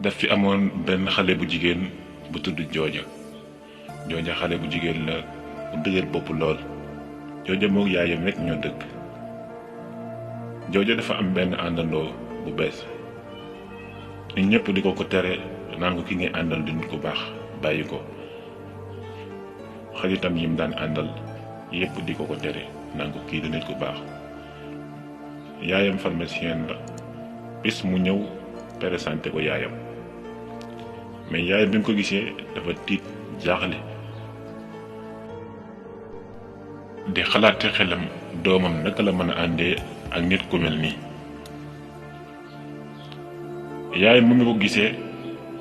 daf fi amoon benn xale bu jigéen bu tudd jooja. jooja xale bu jigéen la bu dëgër bopp lool. jooja moog yaayam rek ñoo dëkk. jooja dafa am benn àndandoo bu bees. nit ñëpp di ko tere naan ko ki ngay àndal di nit ku baax bàyyi ko. xaritam yim daan àndal yépp di ko tere naan ko kii du nit ku baax. yaayam pharmacien la. bis mu ñëw présenté ko yaayam. mais yaayam bi mu ko gisee dafa tiit jaaxle. di xalaate xelam doomam naka la mën a àndee ak nit ku mel nii. yaayam mu ngi ko gisee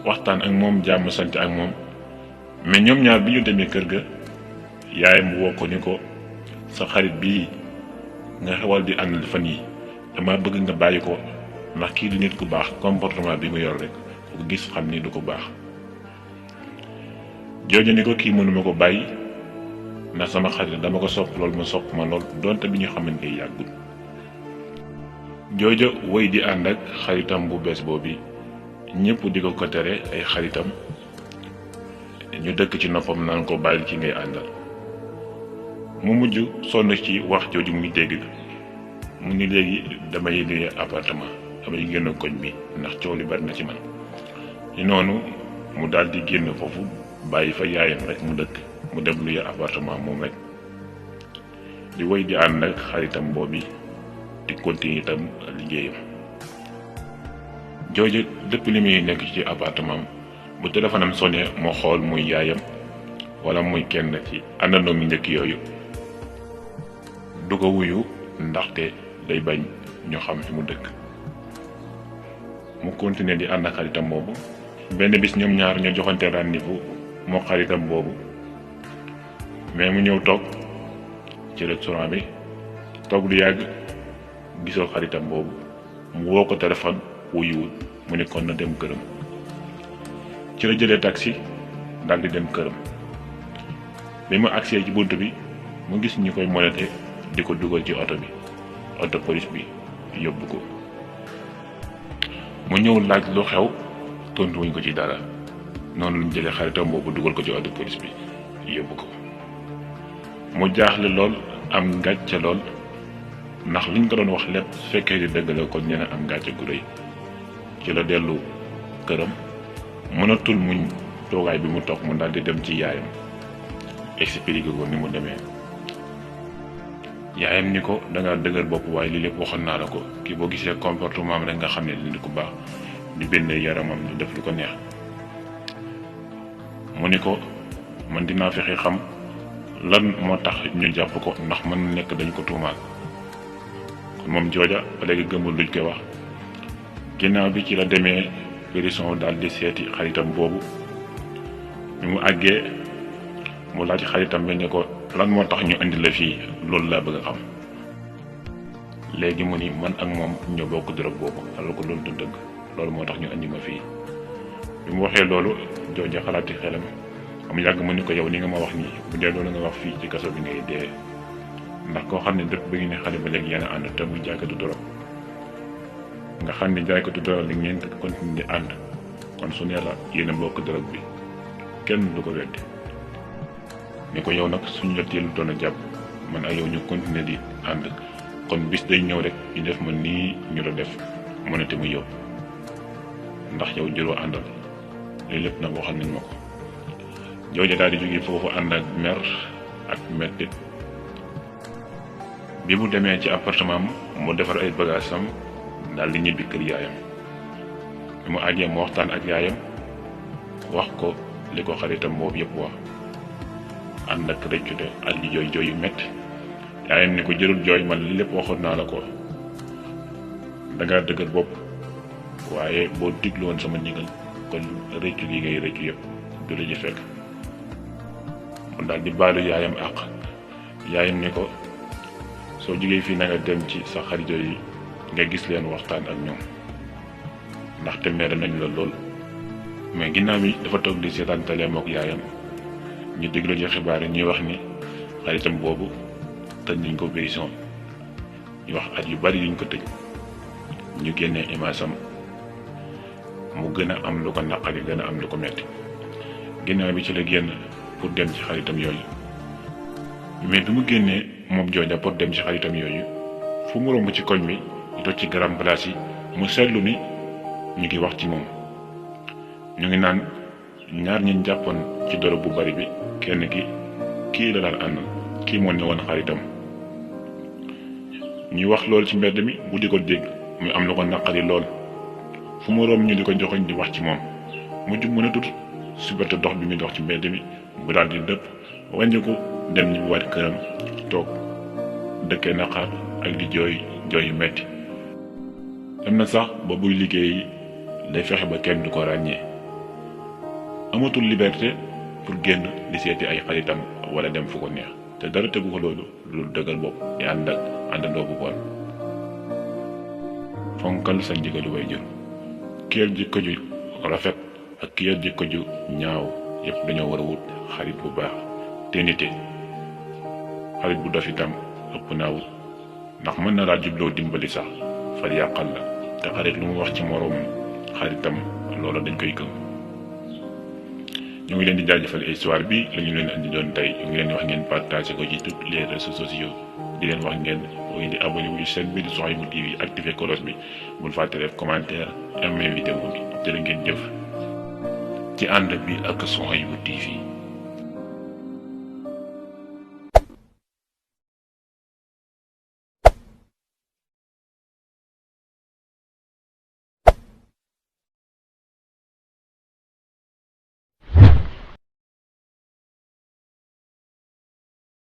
waxtaan ak moom jàmm sant ak moom. mais ñoom ñaar bi ñu demee kër ga yaayam woo ko ni ko sa xarit bii nga xewal di àndal fan yi dama bëgg nga bàyyi ko ndax kii du nit ku baax comportement bi mu yor rek ku gis xam ni du ko baax. jooju ni ko kii mënuma ko bàyyi ndax sama xarit dama ko sopp lool ma sopp ma lool donte bi ñu xamante yàggul. jooja woy di ànd ak xaritam bu bees boobu ñëpp di ko tere ay xaritam ñu dëkk ci noppam naan ko bàyyil ci ngay àndal. mu mujj sonn ci wax jooju muy dégg mu ni léegi damay luye appartement damay génn koñ bi ndax coow li bari na ci man. ci noonu mu daal di génn foofu bàyyi fa yaayam rek mu dëkk mu dem luye appartement moom rek di woy di ànd ak xaritam boobu di continuer itam liggéeyam. jooju depuis li muy nekk ci appartement bu téléphone am sonné moo xool muy yaayam wala muy kenn ci àndandoo mi njëkk yooyu du ko wuyu ndaxte day bañ ñu xam fi mu dëkk. mu continuer di ànd ak xaritam boobu. benn bis ñoom ñaar ñoo joxante rendez-vous moo xaritam boobu mais mu ñëw toog ci restaurant bi toog lu yàgg gisoo xaritam boobu mu woo ko téléphone wuyuwul mu ne kon na dem këram. ci la jëlee taxi daal di dem këram. bi mu agsee ci bunt bi mu gis ñu koy monété di ko dugal ci oto bi oto police bi yóbbu ko. mu ñëw laaj lu xew tontu wuñ ko ci dara noonu luñ jëlee xaritam boobu dugal ko ci oto police bi yóbbu ko. mu jaaxle lool am gàcce lool ndax liñ ko doon wax lépp su fekkee di dëgg la kon ñene am gàcce gu rëy. ci la dellu këram mënatul muñ toogaay bi mu toog mu daal di dem ci yaayam expliqué ko ni mu demee. yaayam ni ko danga dëgër bopp waaye lii lépp waxoon naa la ko kii boo gisee comportement am rek nga xam ne nit ku baax di bindee yaramam di def lu ko neex. mu ni ko man dinaa fexe xam lan moo tax ñu jàpp ko ndax mën nekk dañ ko tuumaal. kon moom jooja ba léegi gëmul luñ koy wax. ginnaaw bi ci la demee prison daal di seeti xaritam boobu. bi mu àggee mu laaj xaritam bi ne ko lan moo tax ñu indi la fii loolu laa bëgg a xam. léegi mu ni man ak moom ñoo bokk drogue boobu alors que loolu du dëgg loolu moo tax ñu indi ma fii. bi mu waxee loolu jooja xalaati xelam am yàgg mu ni ko yow li nga ma wax nii bu dee loolu nga wax fii ci kaso bi ngay dee ndax koo xam ne dëpp bi ngi ne xale ba léegi yéen a ànd te muy jaaykatu drogue nga xam ne jaaykatu drogue li ngeen continuer di ànd kon su nee la yéen a bokk drogue bi kenn du ko weddi. ni ko yow nag suñu la teelu doon a jàpp man ak yow ñu continuer di ànd kon bis day ñëw rek ñu def ma nii ñu la def mu ne te mu yóbbu ndax yow jëroo àndal lii lépp nag waxal nañ ma ko. jooja daal di jóge foofu ànd ak mer ak mettit. bi mu demee ci appartement mu defar ay bagages am daal di ñibbi kër yaayam. bi mu àggee mu waxtaan ak yaayam wax ko li ko xaritam boobu yëpp wax ànd ak rëccute ak di jooy jooy yu métti. yaayam ni ko jërul jooy man li lépp waxoon naa la ko dangaa dëgër bopp waaye boo diglu woon sama ndigal kon rëccu gi ngay rëccu yëpp du la ci fekk. mu daal di baalu yaayam àq. yaayam ni ko soo jógee fii na nga dem ci sa xarit yi nga gis leen waxtaan ak ñoom ndaxte mere nañ la lool. mais ginnaaw bi dafa toog di seetaan télé mook yaayam ñu déglu ci xibaar yi ñuy wax ni xaritam boobu tëj nañ ko prison ñu wax at yu bari yuñ ko tëj ñu génnee image am mu gën a am lu ko naqari gën a am lu ko metti ginnaaw bi ci la génn pour dem ci xaritam yooyu mais bi mu génnee moom jooja pour dem ci xaritam yooyu fu mu romb ci koñ mi ñu toog ci garam place yi mu seetlu ni ñu ngi wax ci moom ñu ngi naan ñaar ñi jàppoon ci dorog bu bari bi kenn ki kii la daan àndal kii moo ne woon xaritam ñuy wax lool ci mbedd mi bu di ko dégg muy am lu ko naqari lool fu mu romb ñu di ko joxoñ di wax ci moom mu jub mën a tut suberte dox bi muy dox ci mbedd mi bu daal di dëpp wàññi ko dem ñu waat këram toog dëkkee naqar ak di jooy yu metti dem na sax ba buy liggéey day fexe ba kenn du ko ràññee amatul liberté pour génn di seeti ay xaritam wala dem fu ko neex te dara tegu ko loolu lu dëgër bopp di ànd ak àndandoo bu bon fonkal sa ndigalu waajur ki yor jikko ju rafet ak ki yor jikko ju ñaaw yëpp dañoo war a wut xarit bu baax te nite xarit bu dof itam ëpp naa wut ndax mën na laa jubloo dimbali sax far yàqal la te xarit lu mu wax ci moroom xaritam loola dañ koy gëm. ñu ngi leen di jaajëfal histoire bi la ñu leen andi doon tey ñu ngi leen di wax ngeen partagé ko ci toutes les réseaux sociaux di leen wax ngeen woy di abonné wu chaîne bi di Souhaïbou TV activé cloche bi bul fàtte def commentaire aimé vidéo bi jërë ngeen jëf ci ànd bi ak Souhaïbou TV.